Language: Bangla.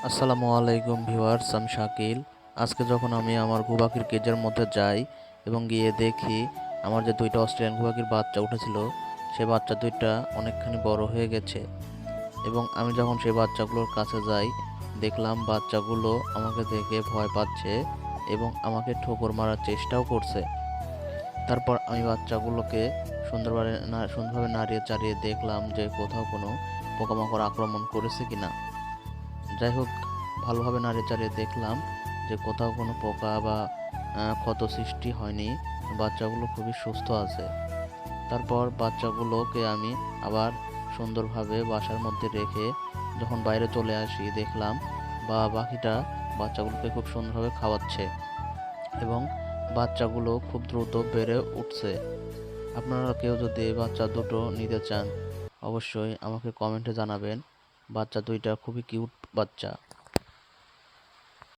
আসসালামু আলাইকুম ভিউয়ার্স, আমি শাকিল। আজকে যখন আমি আমার ঘু পাখির কেজের মধ্যে যাই এবং গিয়ে দেখি আমার যে দুইটা অস্ট্রেলিয়ান ঘু পাখির বাচ্চা উঠেছিল, সে বাচ্চা দুইটা অনেকখানি বড় হয়ে গেছে। এবং আমি যখন সেই বাচ্চাগুলোর কাছে যাই, দেখলাম বাচ্চাগুলো আমাকে দেখে ভয় পাচ্ছে এবং আমাকে ঠোকর মারার চেষ্টাও করছে। তারপর আমি বাচ্চাগুলোকে সুন্দরভাবে নাড়িয়ে চাড়িয়ে দেখলাম যে কোথাও কোনো পোকামাকড় আক্রমণ করেছে কিনা। যাই হোক, ভালোভাবে নাড়িচাড়িয়ে দেখলাম যে কোথাও কোনো পোকা বা ক্ষত সৃষ্টি হয়নি। বাচ্চাগুলো খুবই সুস্থ আছে। তারপর বাচ্চাগুলোকে আমি আবার সুন্দরভাবে বাসার মধ্যে রেখে যখন বাইরে চলে আসি, দেখলাম পাখিটা বাচ্চাগুলোকে খুব সুন্দরভাবে খাওয়াচ্ছে এবং বাচ্চাগুলো খুব দ্রুত বেড়ে উঠছে। আপনারা কেউ যদি এই বাচ্চা দুটো নিতে চান, অবশ্যই আমাকে কমেন্টে জানাবেন। বাচ্চা দুইটা খুবই কিউট বাচ্চা।